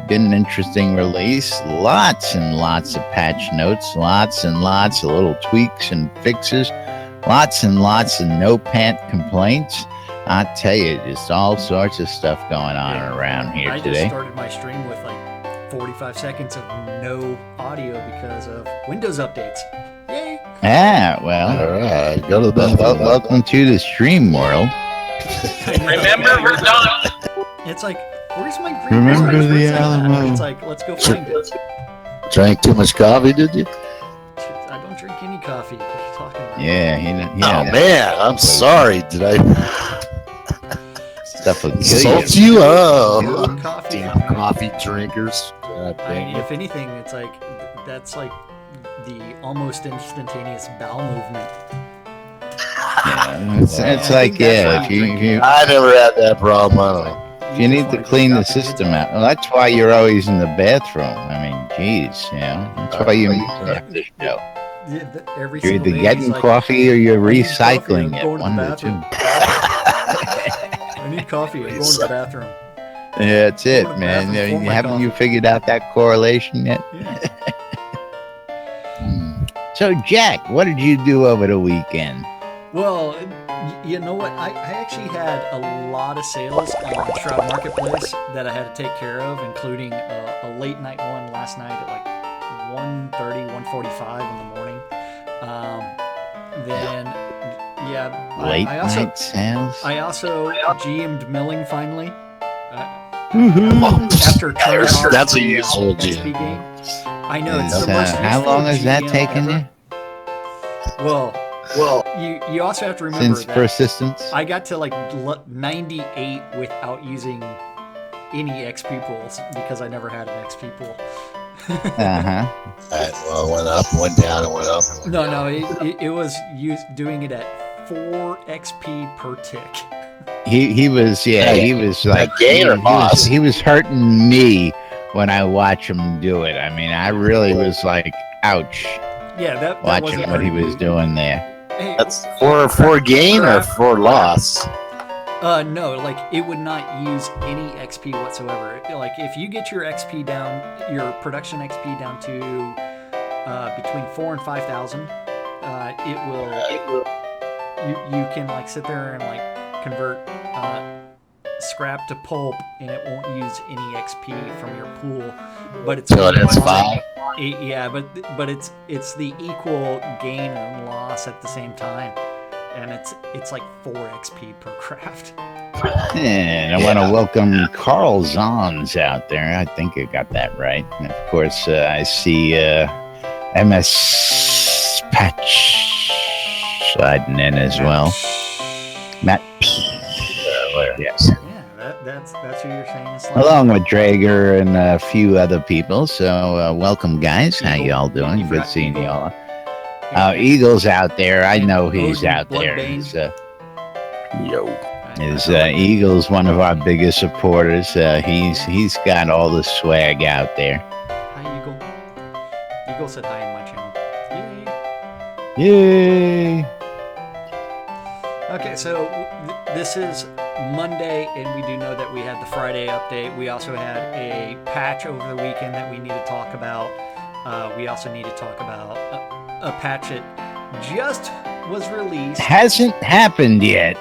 been an interesting release. Lots and lots of patch notes, lots and lots of little tweaks and fixes, lots and lots of no pant complaints. I tell you, just all sorts of stuff going on around here today. I just started my stream with like 45 seconds of no audio because of Windows updates. Yay! Well, all right. Go to the welcome to the stream world. Remember, we're done. It's like, where's my green? Remember the Alamo? It's like, let's go find it. Drank too much coffee, did you? I don't drink any coffee. What are you talking about? Yeah. Oh man, I'm sorry. Did I stuff will kill insult you? you? Oh, Coffee. damn coffee drinkers. God I mean, dang if anything, it's like that's like the almost instantaneous bowel movement. Yeah, it's like, if you I never had that problem. I don't know. if you need to clean the system out, well, that's why you're always in the bathroom. I mean, geez, that's why you have this show. Every You're single either day, getting he's like, coffee or you're I need coffee, recycling I'm it. going to One the of the two. bathroom. I need coffee. I'm going to the bathroom. Yeah, that's it, Going to the man. bathroom for my Haven't you coffee. figured out that correlation yet? Yeah. So, Jack, what did you do over the weekend? Well, you know what? I actually had a lot of sales on Shroud Marketplace that I had to take care of, including a late night one last night at like 1:30, 1:45 in the morning. Late I also, night sales? I also GM'd milling finally. After turning off That's a the, useful XP GM. game. I know it's Is, the most how useful long has that GM taken ever. you? Well, you also have to remember Since that persistence? I got to like 98 without using any XP pools because I never had an XP pool. Well, it went up, went down, and went up. And went down. No, it was doing it at 4 XP per tick. He was like gain or loss? He was hurting me when I watch him do it. I mean, I really was like, ouch, Yeah, that watching wasn't what he hurting was me. doing there. Hey, That's for gain or for loss. no, like it would not use any XP whatsoever. Like if you get your XP down, your production XP down to between 4,000 and 5,000, it will. You can like sit there and like convert scrap to pulp, and it won't use any XP from your pool. But it's So that's 5. Yeah, but it's the equal gain and loss at the same time, and it's like 4 XP per craft. And I want to welcome Carl Zons out there. I think I got that right. And of course, I see MS Patch sliding in as well. Matt. Yes. Yeah, that's who you're saying is like. Along with Drager and a few other people. So welcome, guys. How y'all doing? Good seeing y'all. Eagle's out there. I know he's out there. He's, Eagle's one of our biggest supporters. He's got all the swag out there. Hi, Eagle. Eagle said hi in my channel. Yay! Okay, so this is Monday, and we do know that we had the Friday update. We also had a patch over the weekend that we need to talk about. We also need to talk about a patch that just was released. Hasn't happened yet.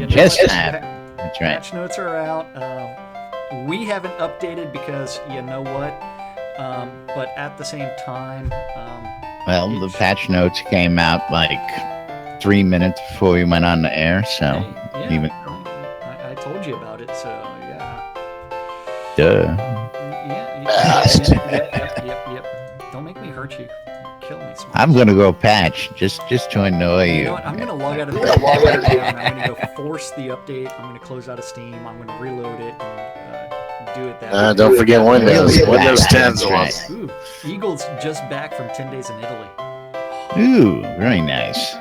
Just happened. That's right. Patch notes are out. We haven't updated because you know what? But at the same time, well, the patch notes came out like 3 minutes before we went on the air, so yeah, even I told you about it, so yeah. duh. Yep. Don't make me hurt you. Kill me. Smart. I'm gonna go patch just to annoy you. You know what? I'm gonna log out of the account. I'm gonna go force the update. I'm gonna close out of Steam. I'm gonna reload it and do it that way. Don't forget Windows. Windows 10's Right. Ooh, Eagle's just back from 10 days in Italy. Ooh, very nice.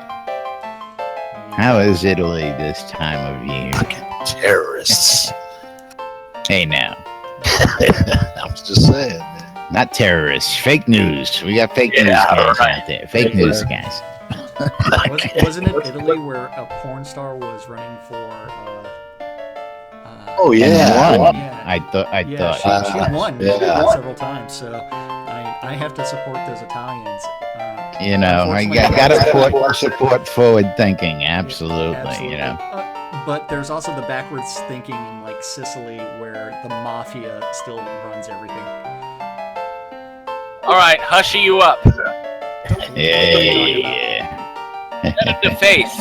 How is Italy this time of year? Fucking terrorists. Hey now, I was just saying. Man. not terrorists. Fake news. We got fake news guys out there. Fake news guys. Wasn't it Italy where a porn star was running for Oh yeah. Won. Yeah. I thought. She won Yeah. several times. So I have to support those Italians. You know, I Unfortunately, got to support forward thinking. Absolutely. You know. But there's also the backwards thinking in like Sicily, where the mafia still runs everything. All right, hushy you up. Yeah. The face.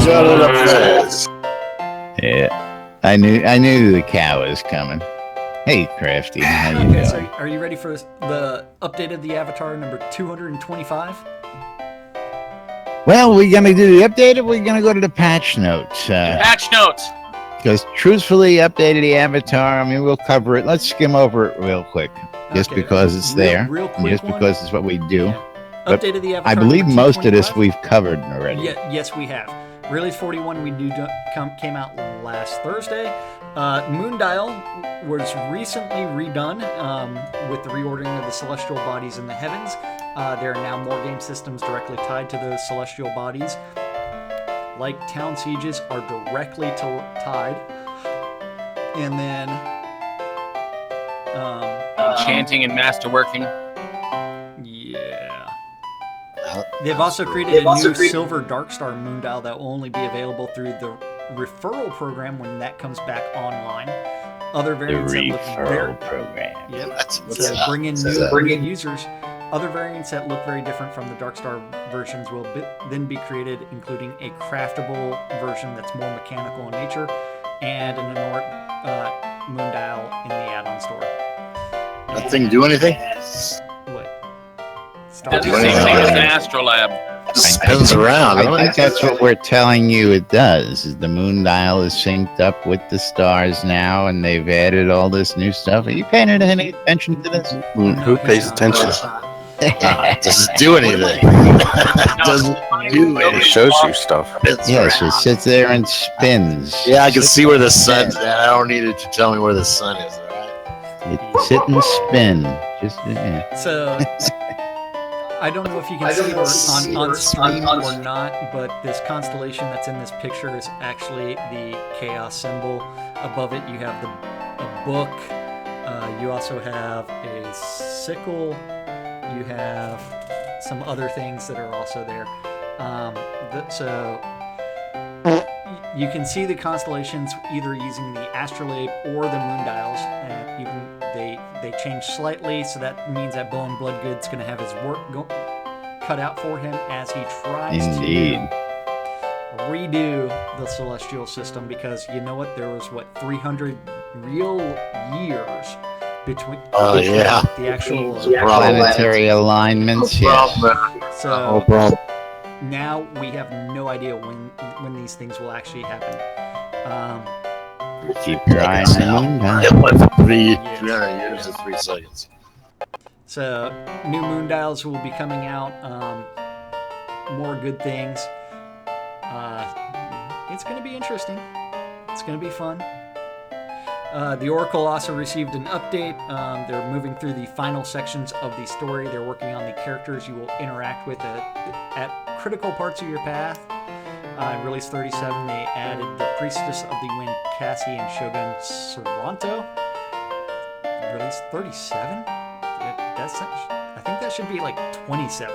Shut it up fast. Yeah. I knew the cow was coming. Hey, Crafty. How you Okay, so doing? are you ready for the update of the Avatar number 225? Well, we're gonna do the update, or we're gonna go to the patch notes. Patch notes. Because truthfully, updated the Avatar. I mean, we'll cover it. Let's skim over it real quick, just Okay, because it's there, real and quick just one. because it's what we do. Yeah. But Updated the Avatar. I believe number most of this 225? we've covered already. Yes, we have. Release 41 came out last Thursday. Moondial was recently redone with the reordering of the celestial bodies in the heavens. There are now more game systems directly tied to those celestial bodies. Like town sieges are directly tied. And then Chanting and masterworking. yeah. They've also created a new Silver Darkstar Moondial that will only be available through the referral program when that comes back online. Other The variants that look very referral program. yep. What's So that? bring in What's new that? users. Other variants that look very different from the Darkstar versions will then be created, including a craftable version that's more mechanical in nature, and an inert Moondial in the add-on store. That thing do anything? What? Star That's the What same is thing that? as an astrolab. It spins around. I Don't think it? that's what we're telling you it does. Is the moon dial is synced up with the stars now, and they've added all this new stuff. Are you paying any attention to this? Who pays attention? Does it do anything? It doesn't do It anything. shows you stuff. Yes, it sits there and spins. Yeah, I can see where the sun's at. I don't need it to tell me where the sun is. All right. It sit and spin. Just yeah. So I don't know if you can see it on stream or not, but this constellation that's in this picture is actually the chaos symbol. Above it, you have a book. You also have a sickle. You have some other things that are also there. So you can see the constellations either using the astrolabe or the moondials, and even they change slightly. So that means that Bowen Bloodgood's going to have his work cut out for him as he tries Indeed. to redo the celestial system, because you know what, there was 300 real years between yeah. the actual Planetary alignments. Yes. so problem. now we have no idea when these things will actually happen. Keep your eye on the moon dial. It went from 300 Yes. years to 3 seconds. So new moondials will be coming out. More good things. It's going to be interesting. It's going to be fun. The Oracle also received an update. They're moving through the final sections of the story. They're working on the characters you will interact with at critical parts of your path. In Release 37, they added the Priestess of the Wind, Cassie, and Shogun Sorrento. Release 37? I think that should be like 27.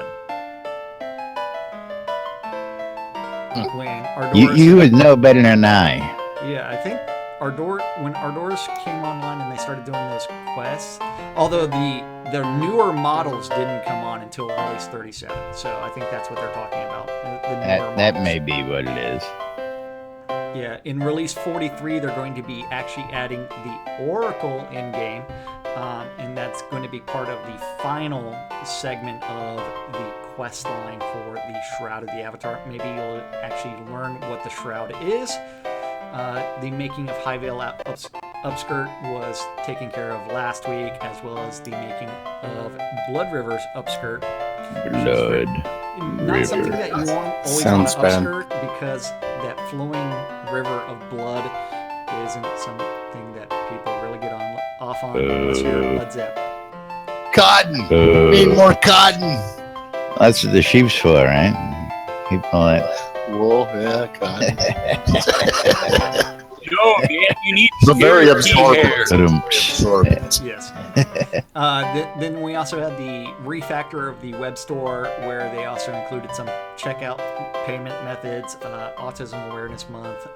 When Ardoris, You would know better than I. yeah, I think when Ardoris came online and they started doing those quests, although the newer models didn't come on until Release 37, so I think that's what they're talking about. The newer That models. may be what it is. Yeah, in Release 43, they're going to be actually adding the Oracle in-game, and that's going to be part of the final segment of the quest line for the Shroud of the Avatar. Maybe you'll actually learn what the Shroud is. The making of Highvale Upskirt was taken care of last week, as well as the making of Blood River's Upskirt. Blood. Not something that you always Sounds want to bad. upskirt, because that flowing river of blood isn't something that people really get off on unless you're Led Zepp. Cotton. Need more cotton. That's what the sheep's for, right? Keep all that. Wool, yeah, cotton. No, man, you need The very security here. absorbent. Yes. Then we also had the refactor of the web store, where they also included some checkout payment methods, Autism Awareness Month.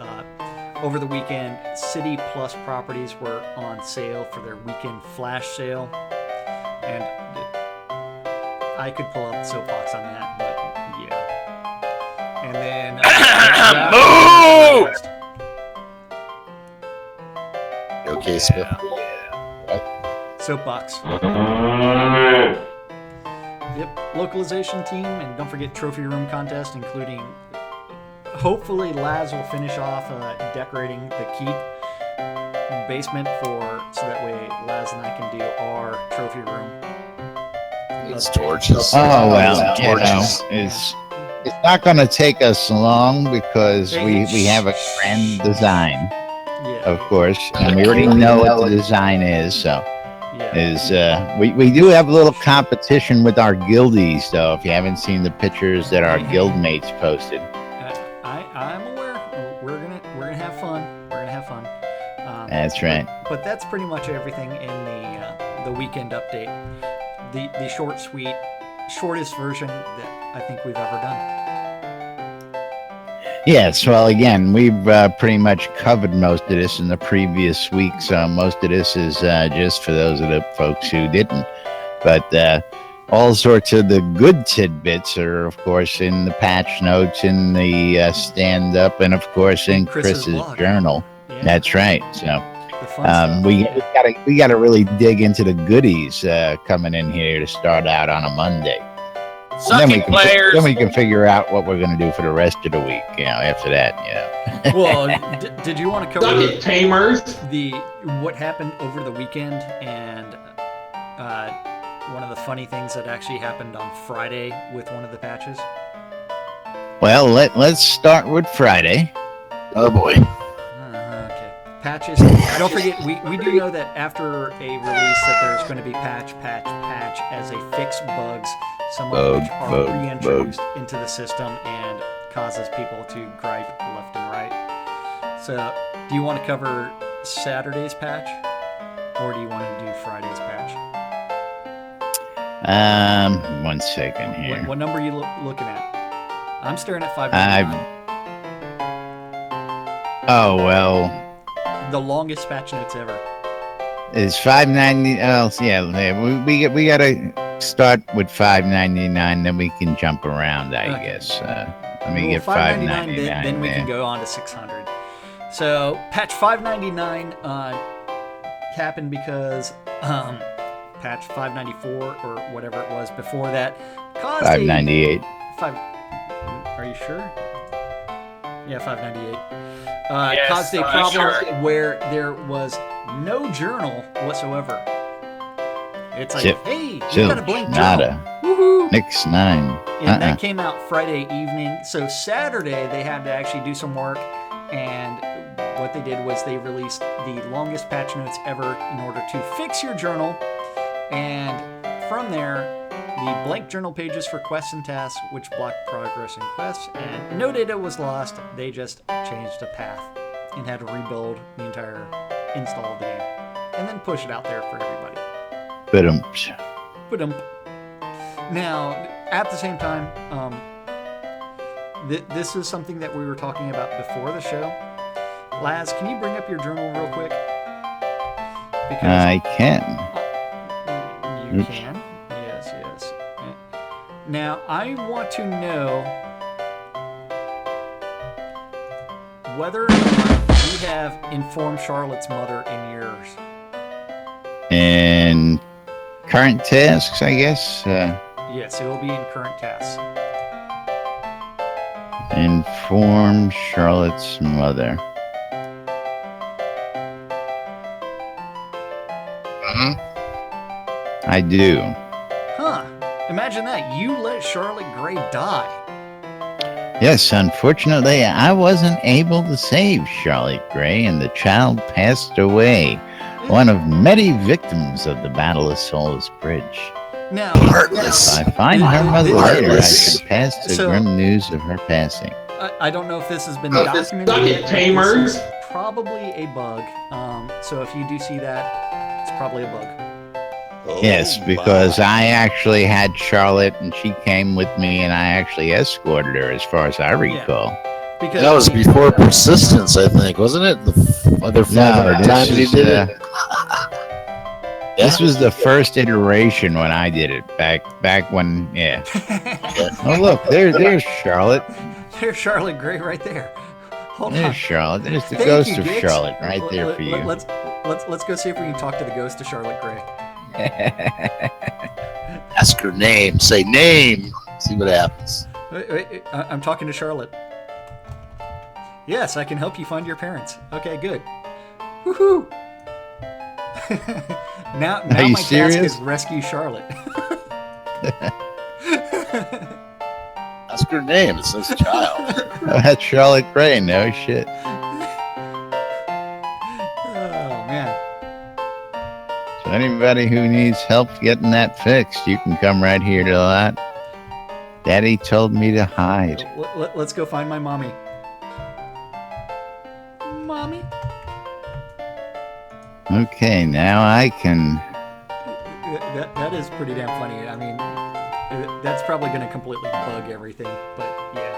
Over the weekend, City Plus properties were on sale for their weekend flash sale. And I could pull up the soapbox on that, but yeah. And then... Move! Okay, Smith. Soapbox. Yep, localization team, and don't forget trophy room contest, including hopefully Laz will finish off decorating the keep basement so that way Laz and I can do our trophy room. It's torches. Oh well, torches. it's not going to take us long because we have a grand design, Yeah. of course, and we already know what the design is. So we do have a little competition with our guildies, though. If you haven't seen the pictures that our guildmates posted, I'm aware. We're gonna have fun. We're gonna have fun. That's right. But that's pretty much everything in the weekend update. The short, sweet, shortest version that I think we've ever done. Yes, well, again, we've pretty much covered most of this in the previous week, so most of this is just for those of the folks who didn't. But all sorts of the good tidbits are, of course, in the patch notes, in the stand-up, and, of course, in Chris's journal. Yeah. That's right. So The fun stuff. we gotta really dig into the goodies coming in here to start out on a Monday. Sucking players. Then we can figure out what we're going to do for the rest of the week. After that, Well, did you want to cover tamers? what happened over the weekend and one of the funny things that actually happened on Friday with one of the patches? Well, let's start with Friday. Oh boy. Okay. Patches. Don't forget, we do know that after a release that there's going to be patch as a fix bugs. Some of which are reintroduced into the system and causes people to gripe left and right. So, do you want to cover Saturday's patch, or do you want to do Friday's patch? 1 second here. What number are you looking at? I'm staring at 599. Oh well. The longest patch notes ever. Is 590? Oh yeah. We gotta start with 599, then we can jump around, I guess. Let me get 599. Then we can go on to 600. So patch 599 happened because patch 594 or whatever it was before that caused 598. Are you sure? Yeah, 598. Yes, caused a I'm problem sure. where there was no journal whatsoever. It's like, hey, you got a blank journal. Nada. Woohoo! Nix 9. And that came out Friday evening. So Saturday, they had to actually do some work. And what they did was they released the longest patch notes ever in order to fix your journal. And from there, the blank journal pages for quests and tasks, which blocked progress in quests, and no data was lost. They just changed a path and had to rebuild the entire install of the game. And then push it out there for everybody. Ba-dum. Now, at the same time, this is something that we were talking about before the show. Laz, can you bring up your journal real quick? I can. You can? Yes. Now, I want to know whether or not you have informed Charlotte's mother in yours. And current tasks, I guess. Yes, it will be in current tasks. Inform Charlotte's mother. I do. Huh. Imagine that. You let Charlotte Gray die. Yes, unfortunately, I wasn't able to save Charlotte Gray, and the child passed away. One of many victims of the Battle of Souls Bridge. Now, Heartless. If I find her mother later, I Heartless. should pass the So- grim news of her passing. I don't know if this has been documented. Suck it, tamers. probably a bug. So if you do see that, it's probably a bug. Yes, because I actually had Charlotte, and she came with me, and I actually escorted her, as far as I recall. Because That was before persistence, I think, wasn't it? The other 500 times you did it. This was the first iteration when I did it back when. Yeah. Oh look, there's Charlotte. There's Charlotte Gray right there. Hold on. There's Charlotte. There's the Thank ghost you, of Gix. Charlotte right there for you. Let's go see if we can talk to the ghost of Charlotte Gray. Ask her name. Say name. See what happens. Wait, I'm talking to Charlotte. Yes, I can help you find your parents. Okay, good. Woohoo! now you my serious? task is rescue Charlotte. Ask her name. It says child. Oh, that's Charlotte Gray. No shit. Oh man. So anybody who needs help getting that fixed, you can come right here to that. Daddy told me to hide. Let's go find my mommy. Mommy. Okay, now I can. That is pretty damn funny. I mean, that's probably going to completely bug everything, but yeah.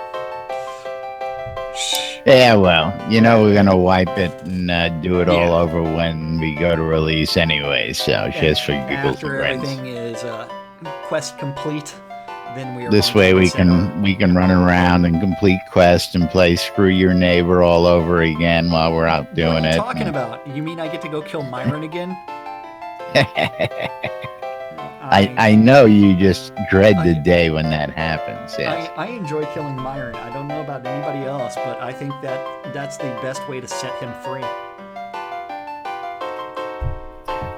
Yeah, well, we're gonna wipe it and do it all over when we go to release anyway. So just for Google After friends. everything is quest complete, then we are. This on to way the we center. can run around and complete quest and play Screw Your Neighbor all over again while we're out doing What are you it. talking about? You mean I get to go kill Myron again? I know you just dread the day when that happens. Yes. I enjoy killing Myron. I don't know about anybody else, but I think that's the best way to set him free.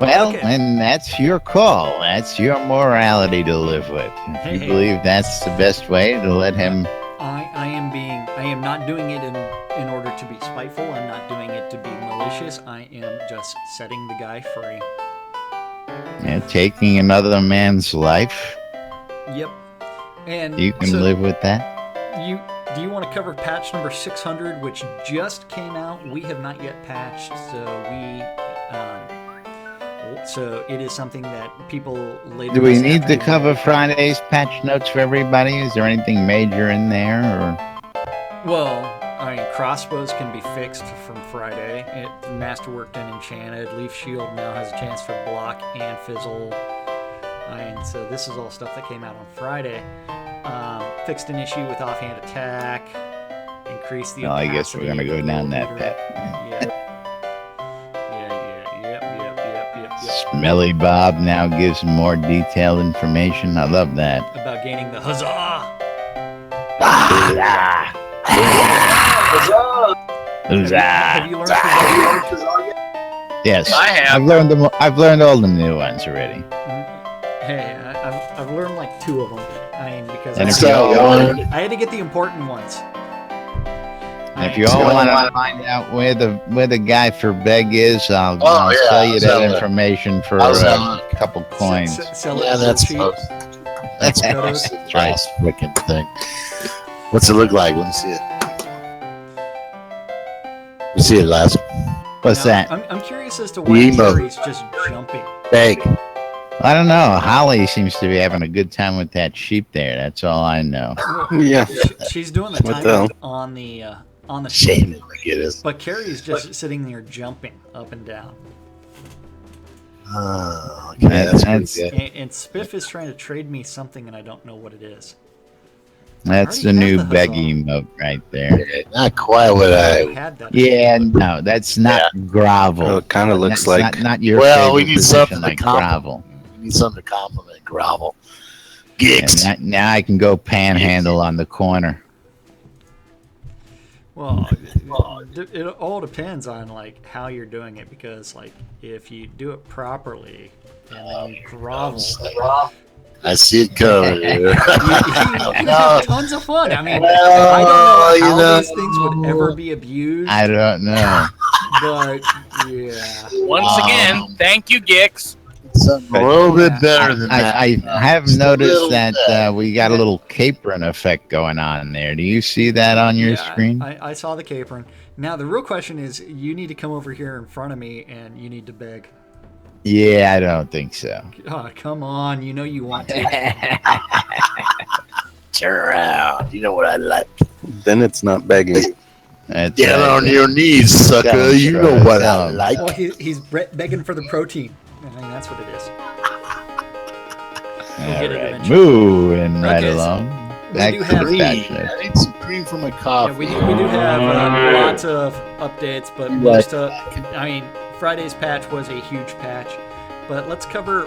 Well, Okay. and that's your call. That's your morality to live with. If you Hey. believe that's the best way to let him. I am not doing it in order to be spiteful. I'm not doing it to be malicious. I am just setting the guy free. Taking another man's life. Yep. And You can so live with that. do you want to cover patch number 600, which just came out? We have not yet patched, so it is something that people later. Do we this need to afternoon- cover Friday's patch notes for everybody? Is there anything major in there? Or Well, I mean, crossbows can be fixed from Friday. Masterworked and enchanted. Leaf shield now has a chance for block and fizzle. And so this is all stuff that came out on Friday. Fixed an issue with offhand attack. Increased the. Well, I guess we're gonna go down that path. Yep. Yep. Smelly Bob now gives more detailed information. I love that. About gaining the huzzah. Huzzah. Have you learned huzzah? Yes, I have. I've learned all the new ones already. Hey, I've learned like 2 of them. I mean, because And I if you all I had to get the important ones. And if you all want to find out where the guy for Beg is, I'll yeah, tell you sell that it. information for I'll a sell it. couple coins. Sell it Yeah, for that's cheap. most. That's Photos. the nice freaking thing. What's it look like? Let me see it. You see it, Laz? What's Now, that? I'm curious as to why Emo. Carrie's just jumping. Beg. I don't know. Holly seems to be having a good time with that sheep there. That's all I know. Yeah. She's doing the What time the hell? on the Shame sheep, like it is. but Carrie's just sitting there jumping up and down. Oh, okay, that's pretty good. And Spiff is trying to trade me something, and I don't know what it is. That's the already new have the Beg huzzah. emote right there. Not quite what I I. had that. Yeah, no, that's not grovel. Oh, it kind of looks That's like. not your Well, favorite we need position something to like compliment. grovel. We need something to compliment grovel. And Gix. now I can go panhandle on the corner. Well, it all depends on like how you're doing it, because like if you do it properly and then you grovel, I see it coming. you have tons of fun. I mean, Well, I don't know you how know. these things would ever be abused, I don't know. but yeah. Once again, thank you, Gix. Something a little bit better than that. I have Just a noticed little that bit. we got a little capron effect going on there. Do you see that on your Yeah, screen? I saw the capron. Now the real question is, you need to come over here in front of me and you need to beg. Yeah, I don't think so. Oh, come on, you know you want to. Turn around. You know what I like. Then it's not begging. That's Get right. on your knees, sucker. Don't You try know it. what I Don't. like. Well, he's begging for the protein. I mean, that's what it is. All get it right, eventually. moving right Okay, so along. we Back do to have- the patch Cream. notes. I need some cream for my coffee. Yeah, we do have lots of updates, but most of, I mean, Friday's patch was a huge patch. But let's cover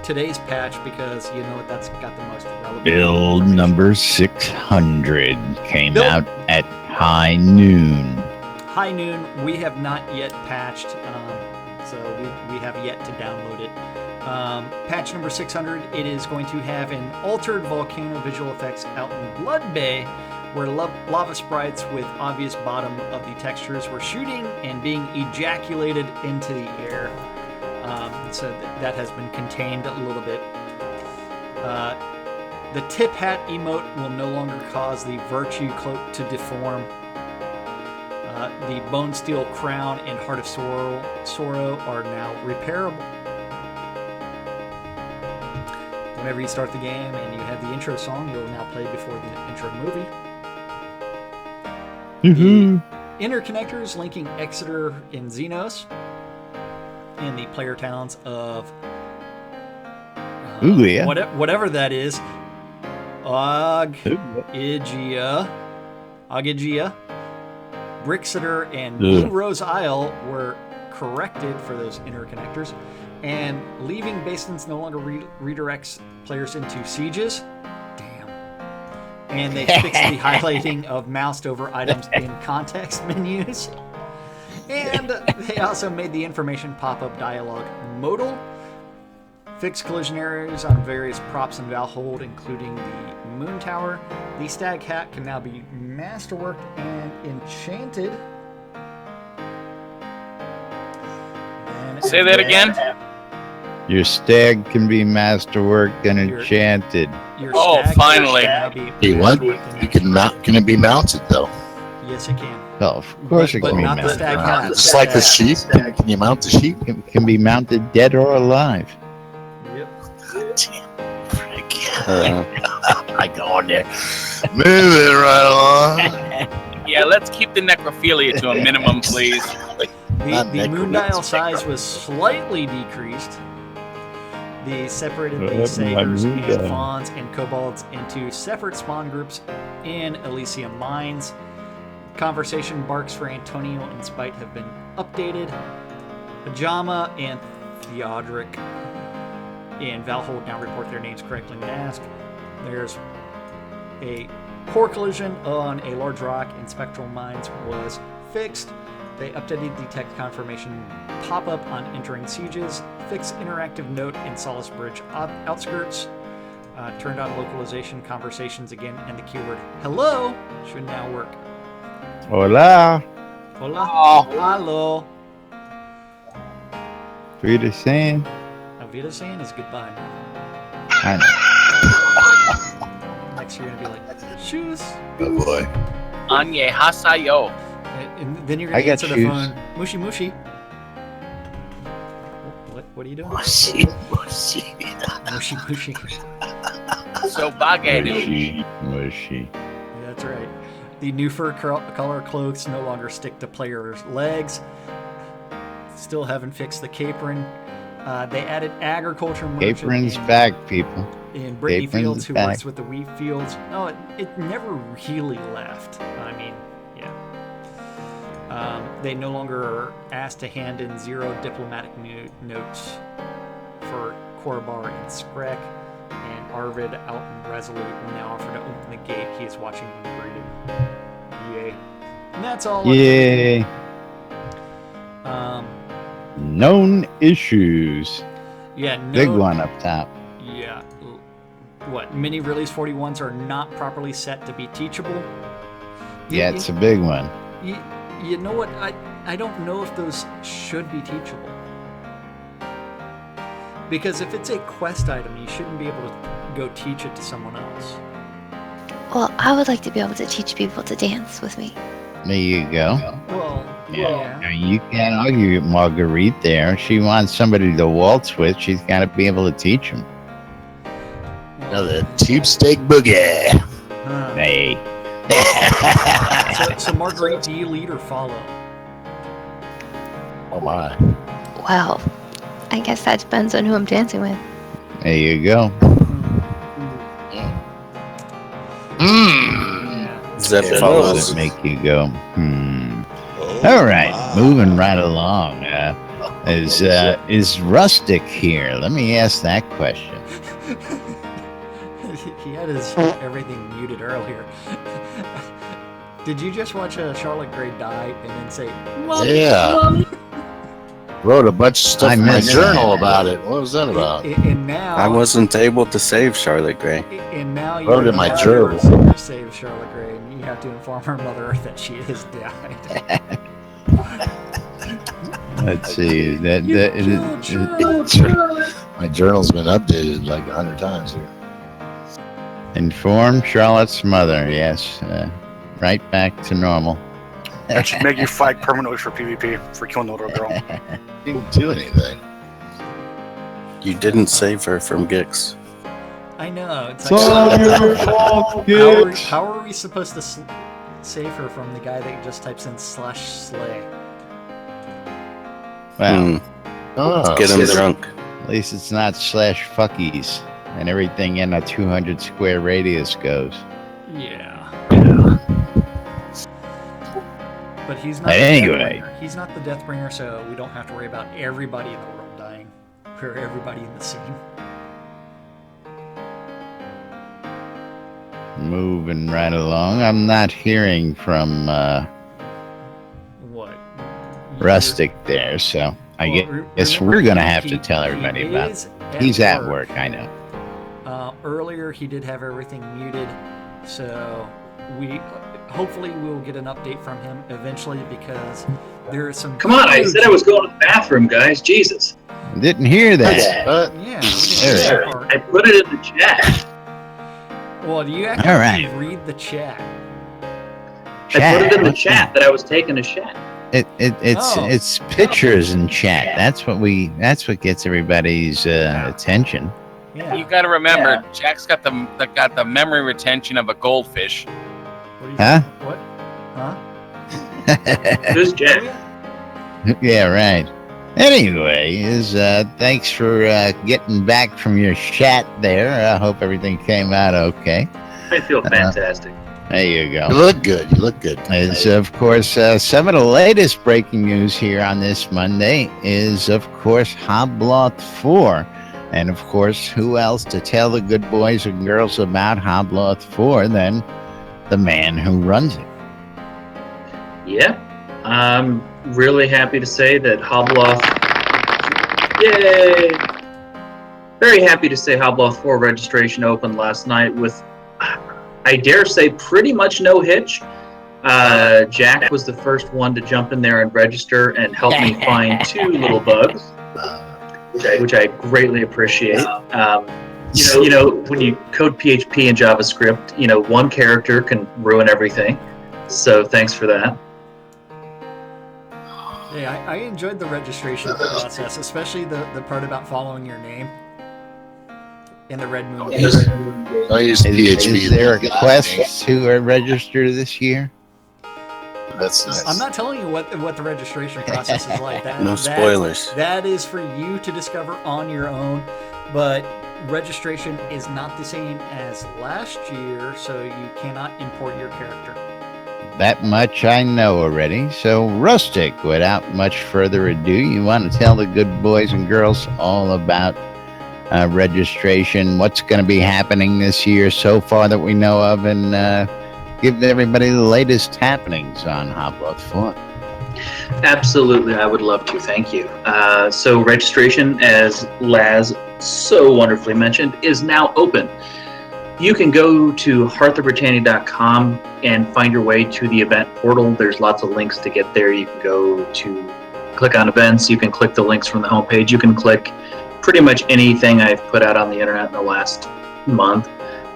today's patch because you know what, that's got the most relevant. Build information. number 600 came Build- out at high noon. High noon, we have not yet patched, so we have yet to download it. Patch number 600, it is going to have an altered volcano visual effects out in Blood Bay, where lava sprites with obvious bottom of the textures were shooting and being ejaculated into the air. So that has been contained a little bit. The tip hat emote will no longer cause the virtue cloak to deform. The bone steel crown and heart of sorrow are now repairable. Whenever you start the game and you have the intro song, you'll now play before the intro movie. The interconnectors linking Exeter and Xenos and the player towns of Ooh, yeah. whatever that is, Agigia, Brixeter, and Blue Rose Isle were corrected for those interconnectors, and leaving basins no longer redirects players into sieges. Damn. And they fixed the highlighting of moused over items in context menus. And they also made the information pop-up dialogue modal, fixed collision areas on various props in Valhold, including the Moon Tower. The Stag Hat can now be masterworked and enchanted. And Say that again. Your stag can be masterworked and Your- enchanted. Your Oh, Stag finally. Hat can now be Hey, what? masterworked and You can it be mounted though? Yes, it can. Oh, of course But it can be not the mounted. stag hat. Just like the sheep. Can you mount the sheep? It can be mounted dead or alive. Yep. Damn, frick. I go on there. Moving right along. Yeah, let's keep the necrophilia to a minimum, please. Not The moon necromancy, dial size was slightly decreased. They separated the My Sagers moon and dial. Fawns and Kobolds into separate spawn groups in Elysium Mines. Conversation barks for Antonio and Spite have been updated. Pajama and Theodoric and Valhold now report their names correctly when asked. There's a core collision on a large rock in Spectral Mines was fixed. They updated the text confirmation pop-up on entering sieges, fixed interactive note in Solace Bridge outskirts, turned on localization conversations again, and the keyword hello should now work. Hola. Hola. Hello. Frida saying. Auf Wiedersehen is goodbye. I know. Next you're going to be like, shoes. Oh boy. Anye hasayo. And then you're I going to got answer the shoes. phone, mushy mushy. What are you doing? Mushy, mushy. Mushy mushy. So bagay. Mushy, mushy. That's right. The new fur color clothes no longer stick to players' legs. Still haven't fixed the capron. They added agriculture merchant Apron's back, people. in Brittany Apron's Fields, who back. works with the wheat fields. No, it never really left. I mean, yeah. They no longer are asked to hand in 0 diplomatic notes for Korbar and Skrek. And Arvid out in Resolute will now offer to open the gate. He is watching when greeted. Yay. And that's all. Yay. Um, Known issues. yeah, no, Big one up top. Yeah. What? Mini release 41s are not properly set to be teachable. Yeah, it's a big one. You know what? I don't know if those should be teachable. Because if it's a quest item, you shouldn't be able to go teach it to someone else. Well, I would like to be able to teach people to dance with me. There you go. Yeah. You can't argue with Marguerite there. She wants somebody to waltz with. She's got to be able to teach him. Another cheapsteak boogie. Hey. So Marguerite, do you lead or follow? Oh my. Well, I guess that depends on who I'm dancing with. There you go. Zeb Does follows. it make you go, All right, moving right along. Is Rustic here? Let me ask that question. He had his everything muted earlier. Did you just watch Charlotte Gray die and then say, Mommy, Yeah. Mommy? Wrote a bunch of stuff I in my missed journal that. about it. What was that about? And now I wasn't able to save Charlotte Gray. And now you Wrote in my have journal. to save Charlotte Gray, and you have to inform her mother that she has died. Let's see. My journal's been updated like 100 times here. Inform Charlotte's mother. Yes, right back to normal. That should make you fight permanently for PvP for killing the little girl. Didn't do anything. You didn't save her from Gix. I know. It's It's all your fault, Gix. how are we supposed to save her from the guy that just types in /slay? Well, Oh, Get him drunk. at least it's not /fuckies, and everything in a 200 square radius goes. Yeah. But he's not. But the anyway. Deathbringer. He's not the Deathbringer, so we don't have to worry about everybody in the world dying, or everybody in the scene. Moving right along. I'm not hearing from What? Rustic there, so I guess we're going to have to tell everybody about it. He's at work, I know. Earlier, he did have everything muted, so hopefully we'll get an update from him eventually, because there are some. Come on, I said I was going to the bathroom, guys. Jesus. Didn't hear that. Yeah. There. I put it in the chat. Well, you actually All right. read the chat. I put it in the chat that I was taking a shat. It's pictures in chat. That's what gets everybody's attention. Yeah. You got to remember, Jack's got the memory retention of a goldfish. What do you Huh? think? What? Huh? Who's Jack? Yeah, right. Anyway, thanks for getting back from your chat there. I hope everything came out okay. I feel fantastic. There you go. You look good. You look good. As of course, some of the latest breaking news here on this Monday is, of course, Hobloth 4. And of course, who else to tell the good boys and girls about Hobloth 4 than the man who runs it? Yeah. I'm really happy to say that Hobloth. Yay! Very happy to say Hobloth 4 registration opened last night with, I dare say, pretty much no hitch. Jack was the first one to jump in there and register and help me find 2 little bugs, which I greatly appreciate. You know, when you code PHP and JavaScript, one character can ruin everything. So thanks for that. Yeah, I enjoyed the registration process, especially the part about following your name in the Red Moon. I use PHP. Is there a quest to register this year? That's nice. I'm not telling you what the registration process is like. No spoilers. That is for you to discover on your own. But registration is not the same as last year, so you cannot import your character. That much I know already. So, Rustic, without much further ado, you want to tell the good boys and girls all about registration, what's going to be happening this year so far that we know of, and give everybody the latest happenings on Hobloth 4. Absolutely, I would love to. Thank you. So registration, as Laz so wonderfully mentioned, is now open. You can go to hearthofbritannia.com and find your way to the event portal. There's lots of links to get there. You can go to click on events. You can click the links from the homepage. You can click pretty much anything I've put out on the internet in the last month.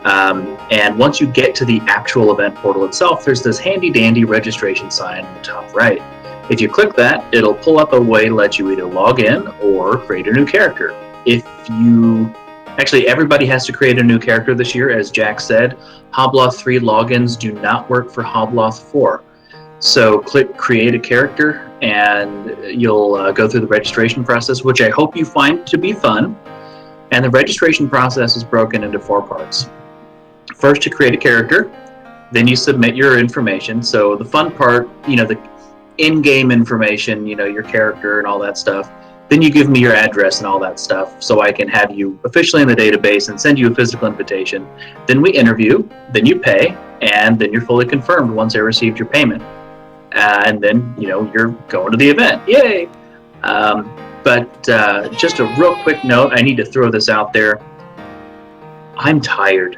And once you get to the actual event portal itself, there's this handy dandy registration sign in the top right. If you click that, it'll pull up a way to let you either log in or create a new character. Actually, everybody has to create a new character this year, as Jack said. Hobloth 3 logins do not work for Hobloth 4. So click create a character and you'll go through the registration process, which I hope you find to be fun. And the registration process is broken into 4 parts. First, you create a character, then you submit your information. So the fun part, the in-game information, your character and all that stuff. Then you give me your address and all that stuff so I can have you officially in the database and send you a physical invitation. Then we interview, then you pay, and then you're fully confirmed once I received your payment. And then, you're going to the event. Yay! But just a real quick note, I need to throw this out there. I'm tired.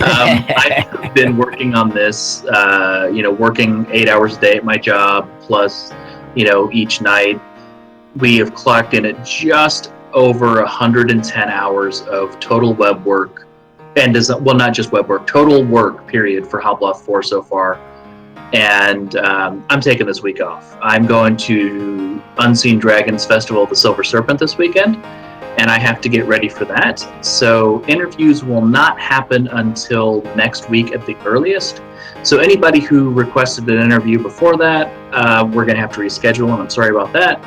I've been working on this, working 8 hours a day at my job, plus, each night. We have clocked in at just over 110 hours of total web work, and not just web work, total work period for Hobloth 4 so far. And I'm taking this week off. I'm going to Unseen Dragons Festival of the Silver Serpent this weekend, and I have to get ready for that. So interviews will not happen until next week at the earliest. So anybody who requested an interview before that, we're going to have to reschedule, and I'm sorry about that.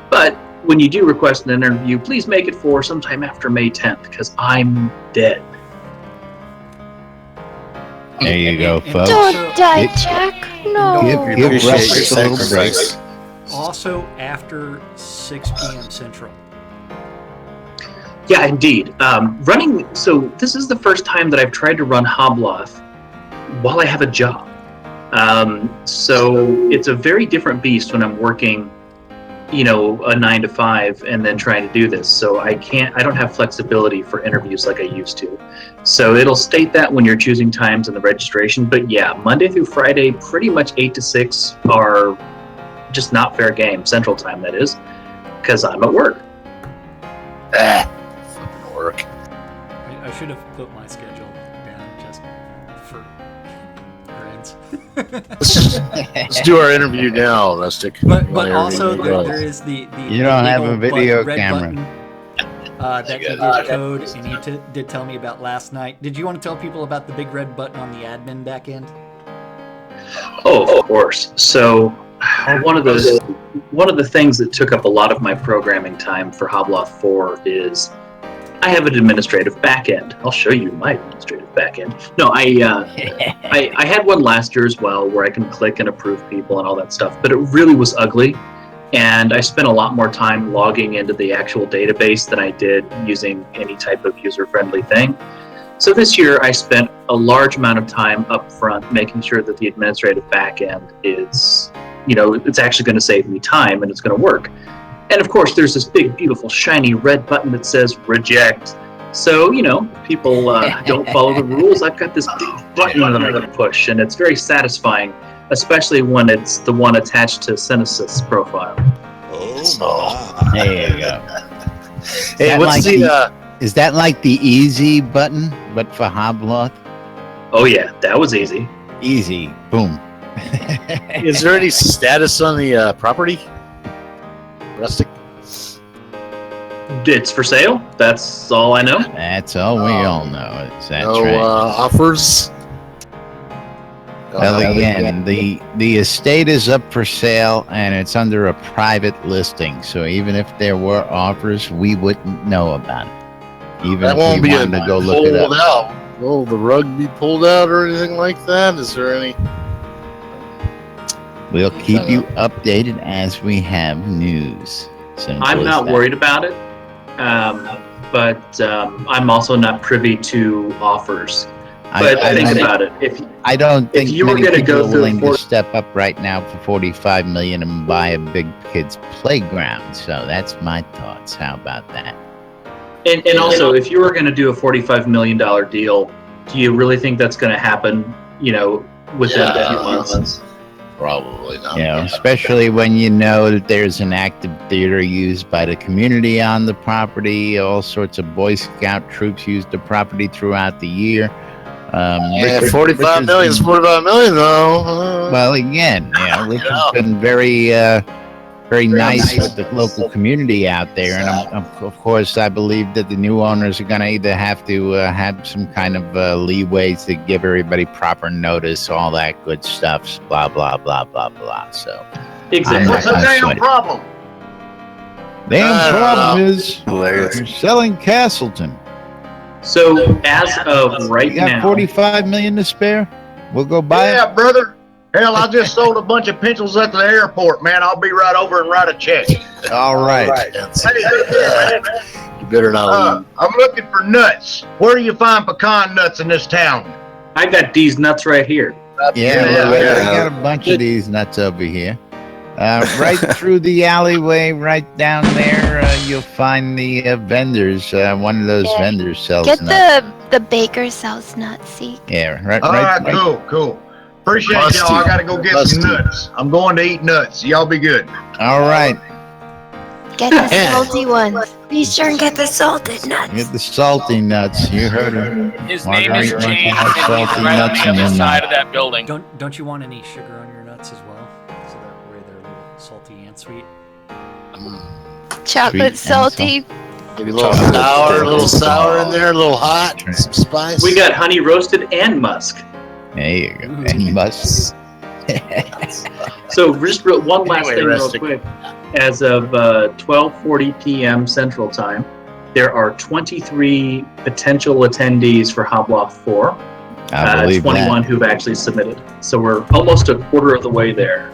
But when you do request an interview, please make it for sometime after May 10th, because I'm dead. There you go, folks. Don't die, Jack. No. Give Appreciate Russ your a little break. sacrifice. Also after 6 p.m. Central. Yeah, indeed. So this is the first time that I've tried to run Hobloth while I have a job. So it's a very different beast when I'm working, a 9 to 5 and then trying to do this. So I don't have flexibility for interviews like I used to. So it'll state that when you're choosing times in the registration. But yeah, Monday through Friday, pretty much 8 to 6 are just not fair game, Central Time that is, because I'm at work. Fucking work. I should have put my schedule down just for grins. Let's do our interview now, Rustic. But also there is the You don't have a legal video red camera. button, that you did code and you did tell me about last night. Did you want to tell people about the big red button on the admin back end? Oh, of course. So one of the things that took up a lot of my programming time for Hobloth 4 is I have an administrative backend. I'll show you my administrative backend. No, I had one last year as well where I can click and approve people and all that stuff, but it really was ugly. And I spent a lot more time logging into the actual database than I did using any type of user-friendly thing. So this year I spent a large amount of time up front making sure that the administrative backend is, it's actually going to save me time and it's going to work. And of course, there's this big, beautiful, shiny red button that says reject. So, people don't follow the rules. I've got this big button that I'm going to push, and it's very satisfying, especially when it's the one attached to Senesys profile. Oh, There you go. Hey, what's Is that like the easy button, but for Hobloth? Oh yeah, that was easy. Easy. Boom. is there any status on the property? Rustic? It's for sale. That's all I know. That's all we all know. Is that No right? offers? Well, again, the estate is up for sale and it's under a private listing. So even if there were offers, we wouldn't know about it. Even that if won't we be wanted to go look it pulled up. out. Will the rug be pulled out or anything like that? Is there any? We'll keep you updated as we have news. Simple I'm as not that. worried about it, but I'm also not privy to offers. But think about it. I don't think you were many gonna people go are through willing to step up right now for $45 million and buy a big kid's playground. So that's my thoughts. How about that? And also, if you were going to do a $45 million deal, do you really think that's going to happen, within a few months? Probably not. Especially when you know that there's an active theater used by the community on the property. All sorts of Boy Scout troops use the property throughout the year. Yeah, 45 million is 45 million, though. Well, again, Richard's been very nice with the local community out there, and of course, I believe that the new owners are going to either have to have some kind of leeway to give everybody proper notice, all that good stuff, blah blah blah blah blah. So, Exactly. What's the damn problem? Damn problem is Hilarious. you're selling Castleton. So as of right You got now, 45 million to spare. We'll go buy it. Yeah, brother. Hell, I just sold a bunch of pencils at the airport, man. I'll be right over and write a check. All right. Hey, look here, man. You better not. I'm looking for nuts. Where do you find pecan nuts in this town? I got these nuts right here. Yeah, we yeah. got a bunch of these nuts over here. Right through the alleyway, right down there, you'll find the vendors. One of those vendors sells Get nuts. the baker sells nuts, see? Yeah, right. All right, cool. Appreciate y'all. I gotta go get some nuts. I'm going to eat nuts. Y'all be good. All right. Get the salty ones. Be sure and get the salted nuts. Get the salty nuts. You heard him. His name is Marguerite James, wants and he's salty right on nuts the in other your side mouth. of that building. Don't you want any sugar on your nuts as well? So that way they're a little salty and sweet. Chocolate Sweet and salty. Maybe a little sour in there, a little hot, some spice. We got honey roasted and musk. There you go. And must. So just one last Anyway, thing real Rustic. quick. As of 12:40 p.m. Central Time, there are 23 potential attendees for Hobloth 4. I believe 21 that. who've actually submitted. So we're almost a quarter of the way there.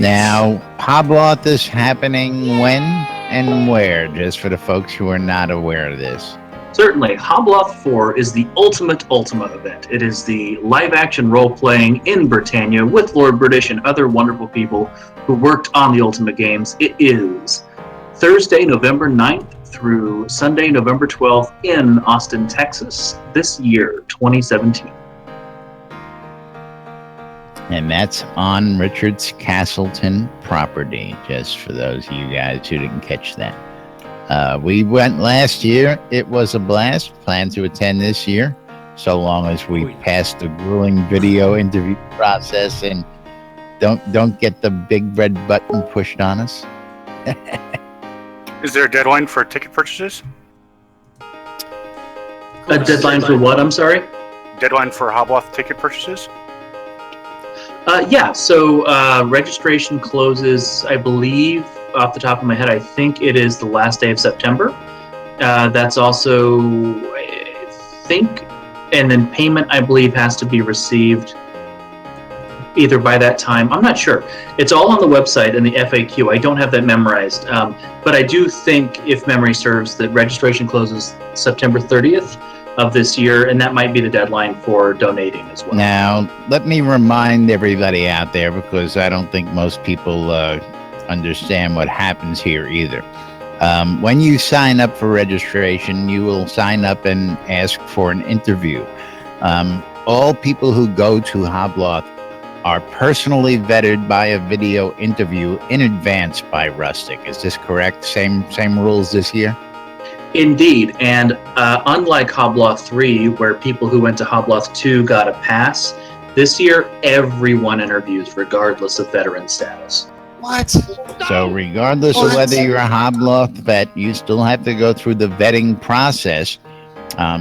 Now, Hobloth is happening when and where, just for the folks who are not aware of this. Certainly, Hobloth 4 is the ultimate Ultima event. It is the live-action role-playing in Britannia with Lord British and other wonderful people who worked on the Ultima games. It is Thursday, November 9th through Sunday, November 12th in Austin, Texas, this year, 2017. And that's on Richard's Castleton property, just for those of you guys who didn't catch that. We went last year. It was a blast. Plan to attend this year, so long as we pass the grueling video interview process and don't get the big red button pushed on us. Is there a deadline for ticket purchases? A deadline for what, I'm sorry? Deadline for Hobloth ticket purchases? Yeah, so registration closes, I believe, off the top of my head, I think it is the last day of September. That's also, I think, and then payment, I believe, has to be received either by that time. I'm not sure. It's all on the website and the FAQ. I don't have that memorized. But I do think, if memory serves, that registration closes September 30th of this year, and that might be the deadline for donating as well. Now, let me remind everybody out there, because I don't think most people understand what happens here either. When you sign up for registration, you will sign up and ask for an interview. All people who go to Hobloth are personally vetted by a video interview in advance by Rustic. Is this correct? Same rules this year? Indeed, and unlike Hobloth 3, where people who went to Hobloth 2 got a pass, this year everyone interviews regardless of veteran status. What? So regardless of whether you're a Hobloth vet, you still have to go through the vetting process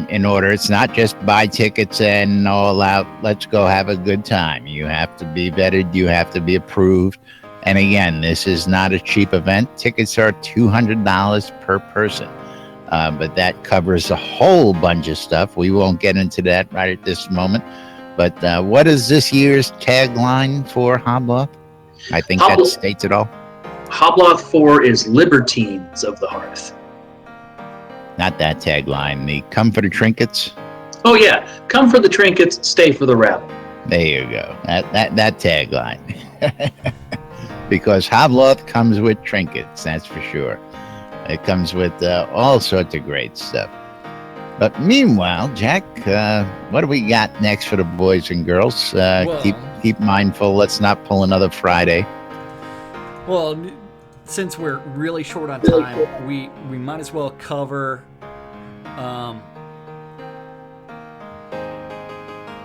in order. It's not just buy tickets and all out, let's go have a good time. You have to be vetted. You have to be approved. And again, this is not a cheap event. Tickets are $200 per person. But that covers a whole bunch of stuff. We won't get into that right at this moment. But what is this year's tagline for Hobloth? I think that states it all. Hobloth 4 is Libertines of the Hearth. Not that tagline. The come for the trinkets. Oh yeah, come for the trinkets, stay for the rabble. There you go. That tagline. Because Hobloth comes with trinkets, that's for sure. It comes with all sorts of great stuff. But meanwhile, Jack, what do we got next for the boys and girls? Keep mindful. Let's not pull another Friday. Well, since we're really short on time, we might as well cover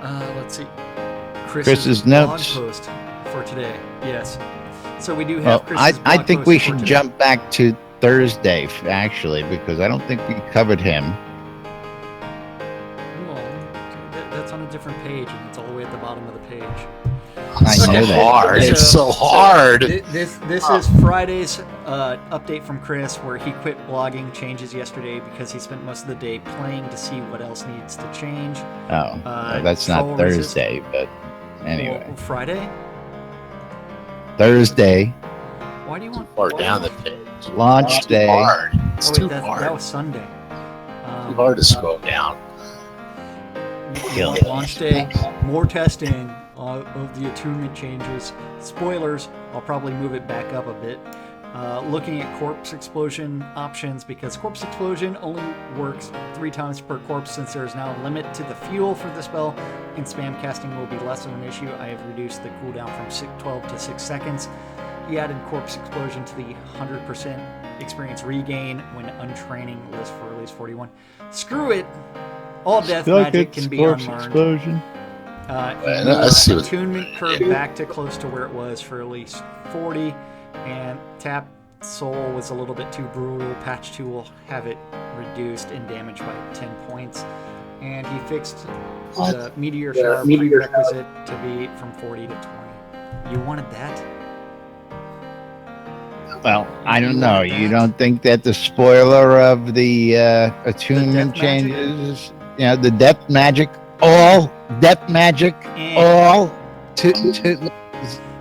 Let's see. Chris's blog notes. post for today. Yes. So we do have Well, Chris's I blog think post we for should today. jump back to Thursday, actually, because I don't think we covered him. Well, that's on a different page, and it's all the way at the bottom of the page. I so know that. hard. It's so hard. This is Friday's update from Chris, where he quit blogging changes yesterday because he spent most of the day playing to see what else needs to change. Oh, no, that's Troll not Thursday, but anyway. Well, Friday? Thursday, Why do you want? Far down the page. launch day. Hard. It's Oh, too wait, that hard. was Sunday. Too hard to scroll down. Kill Want it. launch day, more testing of the attunement changes. Spoilers, I'll probably move it back up a bit. Looking at corpse explosion options, because corpse explosion only works 3 times per corpse since there is now a limit to the fuel for the spell, and spam casting will be less of an issue. I have reduced the cooldown from 12 to 6 seconds. He added corpse explosion to the 100% experience regain when untraining list for release 41. Screw it! All death magic can be unlearned. Explosion. I see what- Attunement curve back to close to where it was for release 40, and tap soul was a little bit too brutal. Patch 2 will have it reduced in damage by 10 points, and he fixed the meteor shower prerequisite to be from 40 to 20. You wanted that? Well, I don't know. You don't think that the spoiler of the attunement death magic? changes, the death magic, all death magic, all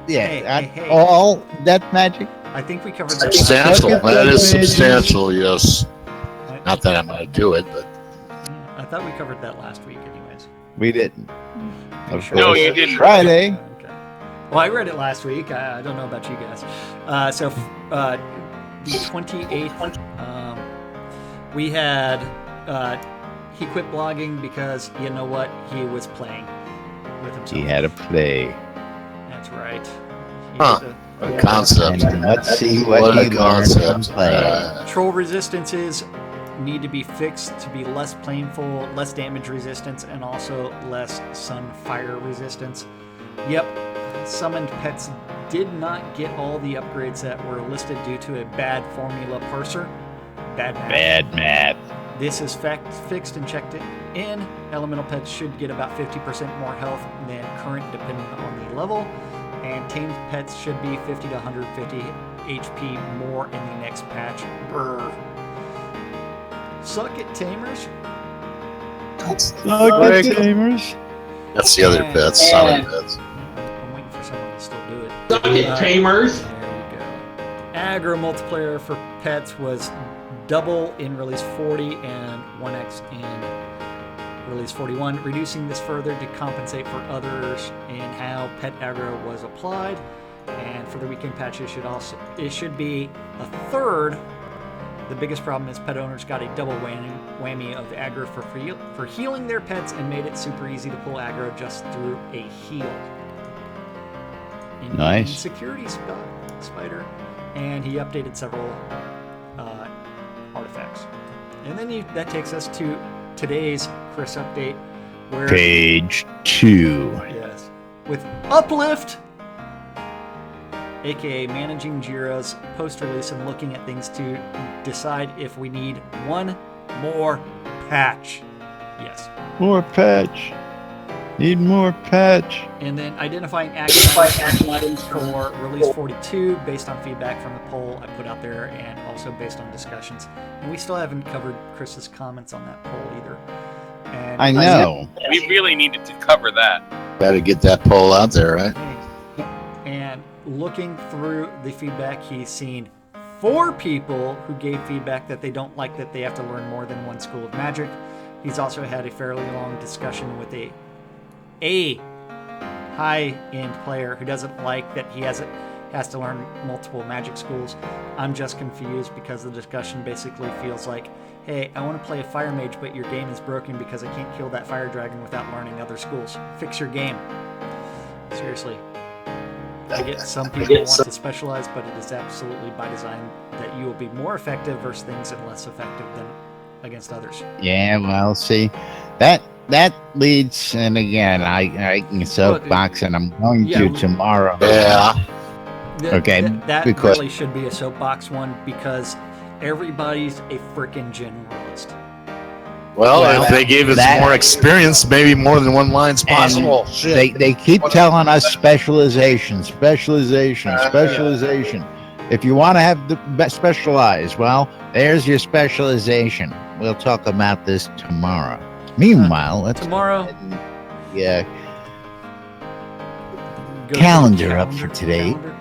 Hey. all death magic? I think we covered that. Substantial. Look at That the is images. substantial, yes. last- Not that I'm going to do it, but I thought we covered that last week, anyways. We didn't. Of sure? No, course. you didn't. Friday. Okay. Well, I read it last week. I don't know about you guys. The 28th, we had he quit blogging because you know what? He was playing with himself. He had a play. That's right. He Huh. had to- a yeah. concept. And let's see What what a he learned from concept. play. Troll resistances need to be fixed to be less painful, less damage resistance, and also less sun fire resistance. Yep, summoned pets did not get all the upgrades that were listed due to a bad formula parser. Bad math. Bad math. This is fixed and checked in. Elemental pets should get about 50% more health than current depending on the level. And tamed pets should be 50 to 150 HP more in the next patch. Brr. Suck it, tamers. Good gamers. That's the other pets. Solid pets. I'm waiting for someone to still do it. Suck it, tamers. There you go. Aggro multiplier for pets was double in release 40 and 1x in release 41, reducing this further to compensate for others in how pet aggro was applied. And for the weekend patch, it should be a third. The biggest problem is pet owners got a double whammy of aggro for healing their pets and made it super easy to pull aggro just through a heal. Nice. Security spider, and he updated several artifacts. And then that takes us to today's Chris update, where Page 2. yes, with Uplift, aka managing Jira's post-release and looking at things to decide if we need one more patch. Yes. More patch. Need more patch. And then identifying action items for release 42 based on feedback from the poll I put out there and also based on discussions. And we still haven't covered Chris's comments on that poll either. And I know. We really needed to cover that. Better get that poll out there, right? And looking through the feedback, he's seen 4 people who gave feedback that they don't like that they have to learn more than one school of magic. He's also had a fairly long discussion with a high-end player who doesn't like that he has to learn multiple magic schools. I'm just confused because the discussion basically feels like, hey, I want to play a fire mage, but your game is broken because I can't kill that fire dragon without learning other schools. Fix your game. Seriously. I get some people want to specialize, but it is absolutely by design that you will be more effective versus things and less effective than against others. Yeah, well, see, that that leads, and again, I can soapbox, and I'm going to tomorrow. Yeah. Okay, That because- really should be a soapbox one because everybody's a freaking generalist. Well, if they gave us more experience, maybe more than one line's possible. They keep telling us specialization. If you want to have the specialize, well, there's your specialization. We'll talk about this tomorrow. Meanwhile, let's tomorrow. Yeah. Go to Calendar up for today. calendar.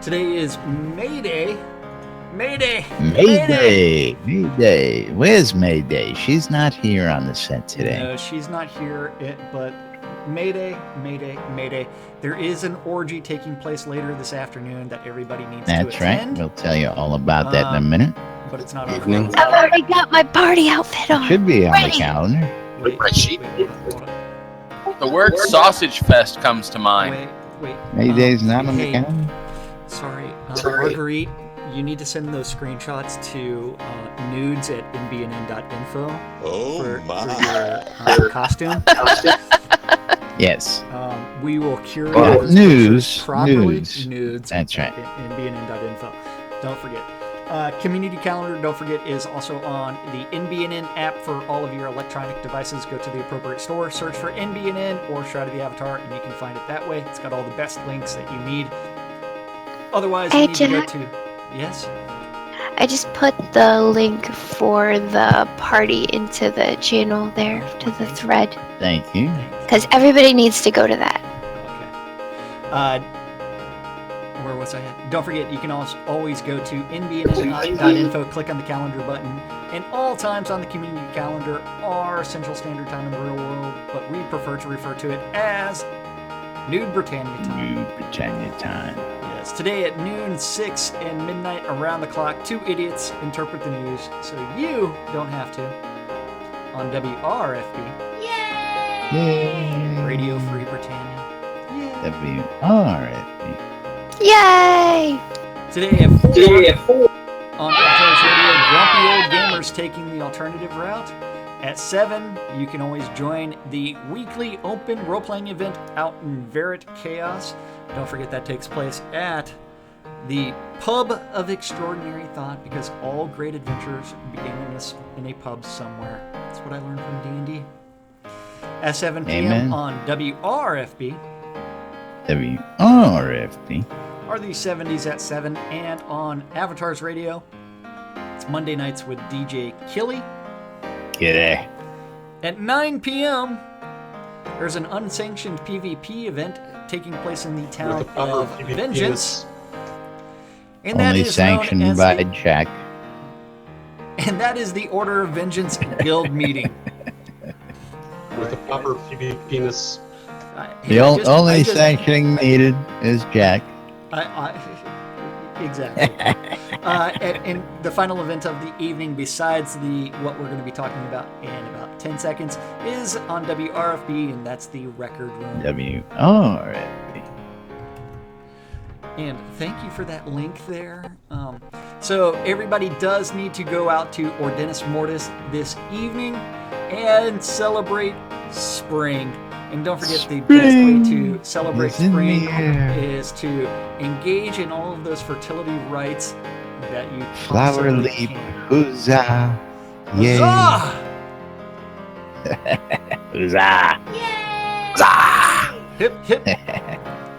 Today is May Day. Mayday! Mayday. Where's Mayday? She's not here on the set today. No, she's not here, but Mayday. There is an orgy taking place later this afternoon that everybody needs to That's right. attend. We'll tell you all about that in a minute. But it's not Evening. on. I've already got my party outfit on. Should be on the Ready. calendar. Wait, hold on. The word sausage fest comes to mind. Wait. Mayday's not on the hey, calendar. Sorry. Marguerite, you need to send those screenshots to nudes at nbnn.info for your costume. Yes. We will curate Yeah, those nudes. pictures properly. Nudes. That's right. At nbnn.info. Don't forget. Community calendar, don't forget, is also on the NBNN app for all of your electronic devices. Go to the appropriate store, search for NBNN or Shroud of the Avatar, and you can find it that way. It's got all the best links that you need. Otherwise, you Hey, need to go Jack. to... Yes? I just put the link for the party into the channel there, to the thread. Thank you. Because everybody needs to go to that. Okay. Where was I at? Don't forget, you can also always go to nbnn.info, click on the calendar button, and all times on the community calendar are Central Standard Time in the real world, but we prefer to refer to it as Nude Britannia Time. New Britannia time. Yes, today at noon, 6, and midnight around the clock, two idiots interpret the news so you don't have to. On WRFB, Yay. Radio Free Britannia. WRFB. Yay! Today at 4 on Avatar's Radio, Grumpy Old Gamers taking the alternative route. At 7, you can always join the weekly open role-playing event out in Garriott Chaos. Don't forget that takes place at the Pub of Extraordinary Thought, because all great adventures begin in a pub somewhere. That's what I learned from D&D. At 7 p.m. Amen. on WRFB WRFB. are the 70s at 7, and on Avatar's Radio, it's Monday nights with DJ Killy. G'day. At 9 p.m., there's an unsanctioned PvP event taking place in the town of Vengeance. And that Only is sanctioned known as by the, Jack. and that is the Order of Vengeance Guild meeting. With the proper PvP-ness. The only sanctioning needed is Jack. Exactly. And the final event of the evening, besides what we're going to be talking about in about 10 seconds, is on WRFB, and that's the Record Room. WRFB. And thank you for that link there. So everybody does need to go out to Ordinis Mortis this evening and celebrate spring. And don't forget, the best way to celebrate is in spring the air. is to engage in all of those fertility rites that you Flower possibly leap. can. Huzzah. Yay. Huzzah! Huzzah. Hip, hip.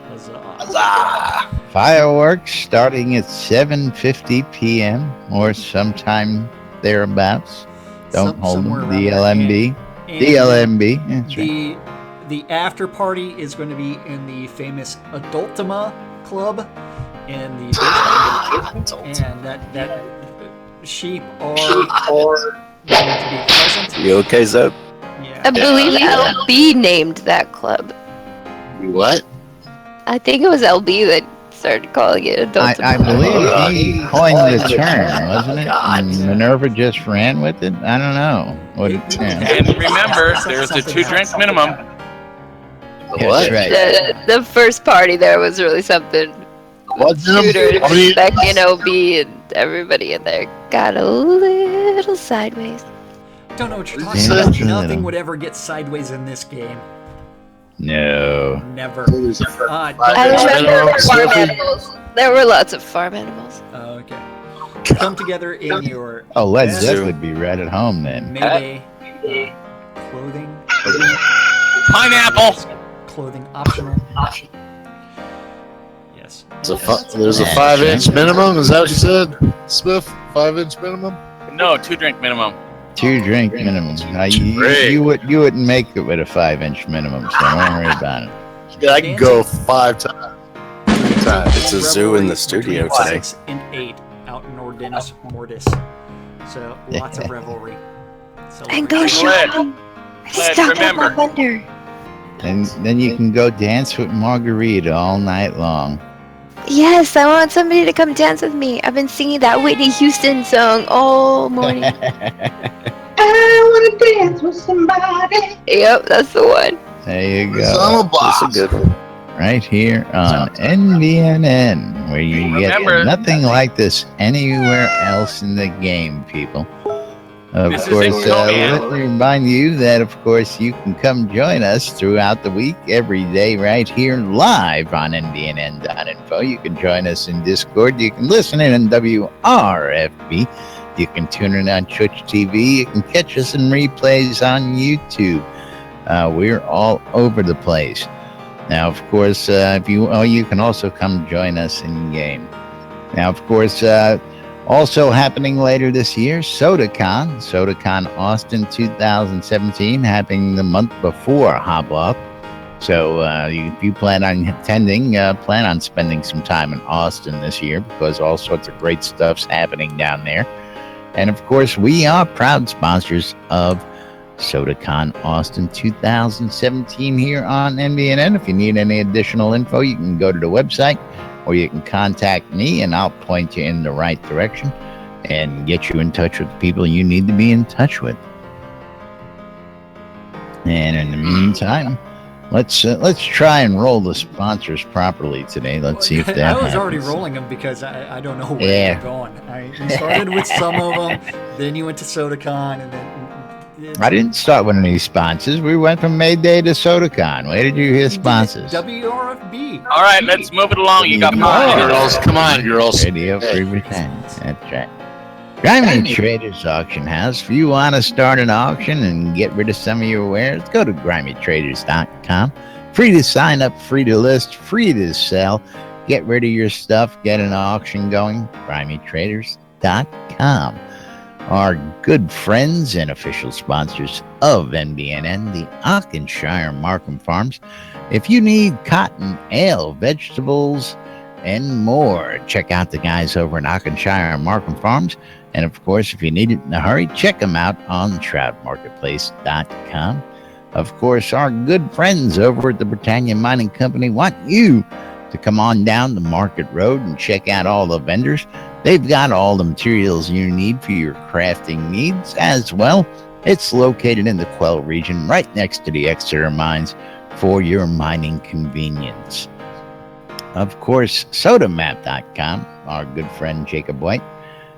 Huzzah. Fireworks starting at 7:50 p.m. or sometime thereafter. Don't hold them. Somewhere around there. DLMB. And DLMB. That's right. The after party is going to be in the famous Ultima Club in the basement, and that sheep are going to be present. You okay, Zoe? Yeah. I believe LB named that club. What? I think it was LB that started calling it adult. I believe he coined the term, wasn't it? And Minerva just ran with it. I don't know. And remember, there's a 2-drink minimum. That's right. The first party there was really something. Shooter, Becky and OB and everybody in there got a little sideways. Don't know what you're Dance talking about. a Nothing little. would ever get sideways in this game. No. Never. I remember farm animals. There were lots of farm animals. Oh, okay. Come together in your Oh, Led best Zepp would be right at home then. Mayday clothing. Pineapple. Clothing optional. Yes. There's a 5-inch minimum. Is that what you said, Smith? 5-inch minimum? No, 2-drink minimum. 2-drink minimum. You wouldn't make it with a 5-inch minimum, so don't worry about it. Yeah, I can go 5 times. It's a zoo in the studio today. 6 and 8 out in Ordinus Mortis. So lots of revelry. And go shopping. Stock up remember. my thunder. And then you can go dance with Margarita all night long. Yes, I want somebody to come dance with me. I've been singing that Whitney Houston song all morning. I want to dance with somebody. Yep, that's the one. There you go. That's a good one. Right here on NBNN, where you get Remember- nothing like this anywhere else in the game, people. Of This is course, Ultima. let me remind you that, of course, you can come join us throughout the week, every day, right here live on NBNN.info. You can join us in Discord. You can listen in on WRFB. You can tune in on Twitch TV. You can catch us in replays on YouTube. We're all over the place. Now, of course, you can also come join us in game. Now, of course, also happening later this year, SodaCon Austin 2017, happening the month before Hop Up. So if you plan on attending, plan on spending some time in Austin this year, because all sorts of great stuff's happening down there. And of course, we are proud sponsors of SodaCon Austin 2017 here on NBNN. If you need any additional info, you can go to the website, or you can contact me and I'll point you in the right direction and get you in touch with the people you need to be in touch with. And in the meantime, let's try and roll the sponsors properly today. Let's see if that I was happens. already rolling them because I don't know where Yeah. you're going. You started with some of them, then you went to SodaCon, and then... I didn't start with any sponsors. We went from Mayday to SodaCon. Where did you hear sponsors? WRFB. All right, let's move it along. You got Come 5 on, minutes. Come on, girls. Radio Free Britannia. That's right. Grimy Traders Auction House. If you want to start an auction and get rid of some of your wares, go to grimytraders.com. Free to sign up, free to list, free to sell. Get rid of your stuff. Get an auction going. grimytraders.com. Our good friends and official sponsors of NBNN, the Auchenshire Markham Farms. If you need cotton, ale, vegetables, and more, check out the guys over at Auchenshire Markham Farms. And of course, if you need it in a hurry, check them out on shroudmarketplace.com. Of course, our good friends over at the Britannia Mining Company want you to come on down the Market Road and check out all the vendors. They've got all the materials you need for your crafting needs as well. It's located in the Quell region, right next to the Exeter mines, for your mining convenience. Of course, sodamap.com, our good friend Jacob White.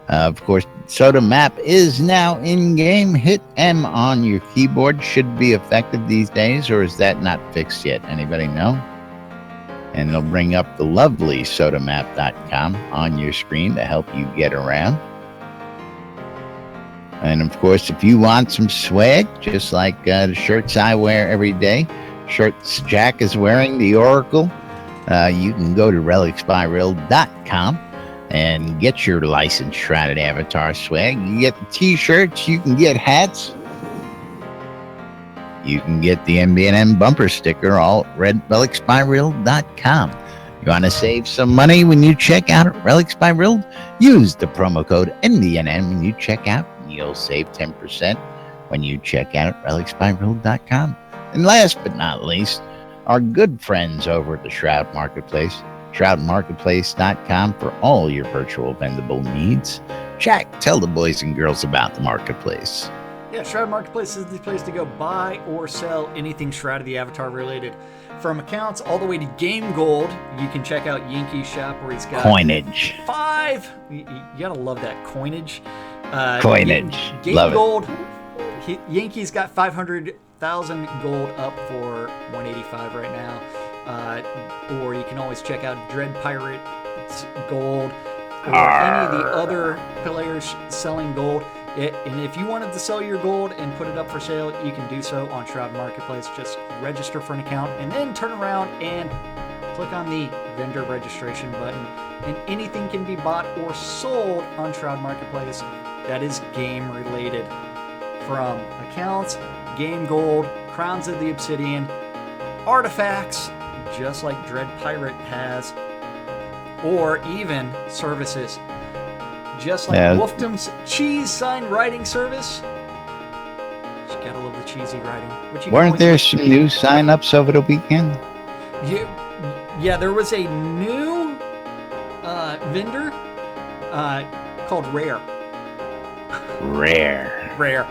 Of course, SodaMap is now in-game. Hit M on your keyboard. Should be effective these days, or is that not fixed yet? Anybody know? And it'll bring up the lovely sodamap.com on your screen to help you get around. And of course, if you want some swag, just like the shirts I wear every day, shirts Jack is wearing, the Oracle, you can go to relicsbyreal.com and get your licensed Shrouded Avatar swag. You can get the t-shirts, you can get hats, you can get the NBNN bumper sticker, all at relicsbyreal.com. You want to save some money when you check out at Relics by Real? Use the promo code NBNN when you check out. You'll save 10% when you check out at relicsbyreal.com. And last but not least, our good friends over at the Shroud Marketplace, shroudmarketplace.com, for all your virtual vendable needs. Jack, tell the boys and girls about the marketplace. Yeah, Shroud Marketplace is the place to go buy or sell anything Shroud of the Avatar related. From accounts all the way to Game Gold, you can check out Yankee's shop where he's got Coinage. 5. You gotta love that coinage. Coinage. Game Love it. Gold. Yankee's got 500,000 gold up for 185 right now. Or you can always check out Dread Pirate's gold or any of the other players selling gold. And if you wanted to sell your gold and put it up for sale, you can do so on Shroud Marketplace. Just register for an account and then turn around and click on the vendor registration button. And anything can be bought or sold on Shroud Marketplace that is game related. From accounts, game gold, crowns of the obsidian, artifacts, just like Dread Pirate has, or even services. Just like Wolfdom's cheese sign writing service. Just gotta love the cheesy writing. Weren't there some new sign-ups over the weekend? Yeah, there was a new vendor called Rare. Rare. Rare.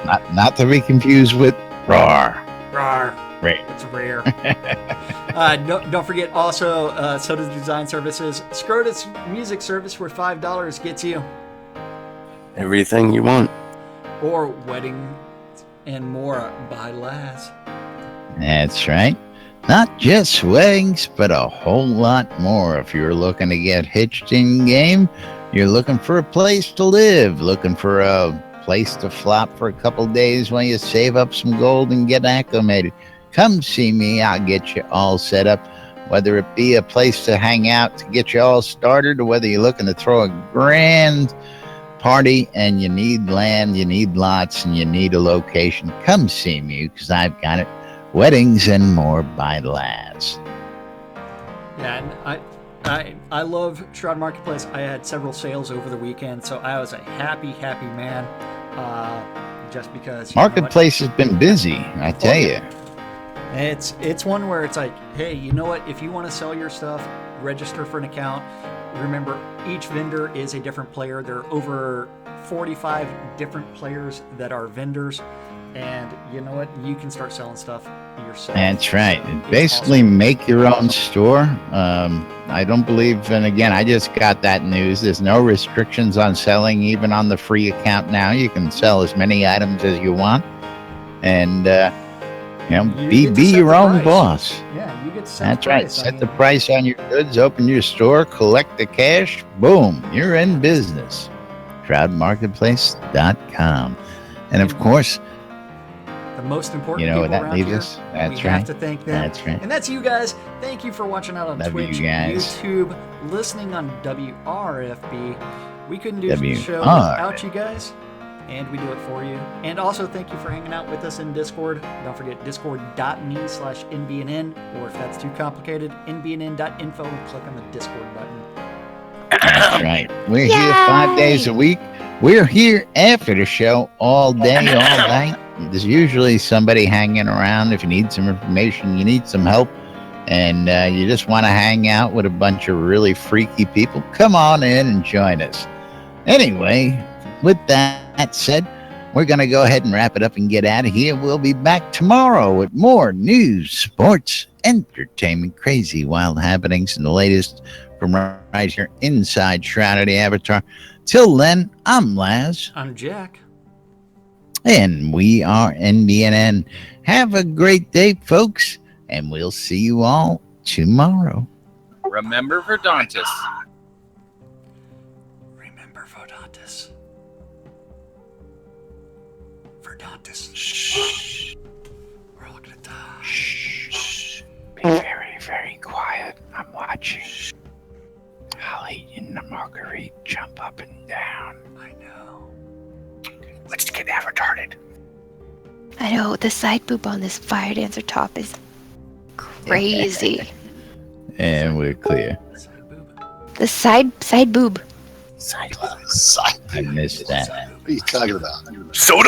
Not to be confused with Roar. Rare. It's rare. Don't forget also Soda's Design Services. Scrotus Music Service where $5 gets you everything you want. Or wedding and more by Laz. That's right. Not just weddings, but a whole lot more. If you're looking to get hitched in game, you're looking for a place to live, looking for a place to flop for a couple days while you save up some gold and get acclimated. Come see me. I'll get you all set up, whether it be a place to hang out to get you all started or whether you're looking to throw a grand party and you need land, you need lots, and you need a location. Come see me because I've got it. Weddings and more by Laz. Yeah, and I love Shroud Marketplace. I had several sales over the weekend, so I was a happy man. Just because Marketplace has been busy, I tell you. It's one where it's like, hey, you know what? If you want to sell your stuff, register for an account. Remember, each vendor is a different player. There are over 45 different players that are vendors. And you know what? You can start selling stuff yourself. That's right. Basically, make your own store. I don't believe, and again, I just got that news. There's no restrictions on selling, even on the free account now. You can sell as many items as you want. And, be your own boss. Yeah, you get to set That's right. Set the price on your goods, open your store, collect the cash. Boom, you're in business. ShroudMarketplace.com. And of course, the most important people that around leaves here, us. That's we right. have to thank them. That's right. And that's you guys. Thank you for watching out on Love Twitch, you guys. YouTube, listening on WRFB. We couldn't do the show WR. without you guys, and we do it for you. And also thank you for hanging out with us in Discord. Don't forget discord.me/NBNN, or if that's too complicated, nbnn.info, and click on the Discord button. That's right. We're here 5 days a week. We're here after the show all day, all night. There's usually somebody hanging around. If you need some information, you need some help, and you just want to hang out with a bunch of really freaky people, come on in and join us. Anyway, with that said, we're going to go ahead and wrap it up and get out of here. We'll be back tomorrow with more news, sports, entertainment, crazy, wild happenings, and the latest from right here inside Shroud of the Avatar. Till then, I'm Laz. I'm Jack. And we are NBNN. Have a great day, folks, and we'll see you all tomorrow. Remember Verdontis. Remember Verdontis. Verdontis. Shh. We're all gonna die. Shh. Be very, very quiet. I'm watching. I'll eat in the marguerite, jump up and down. I know. Let's get retarded. I know, the side boob on this fire dancer top is crazy. And we're clear. The side boob. Side. I missed that. What are you talking about? Soda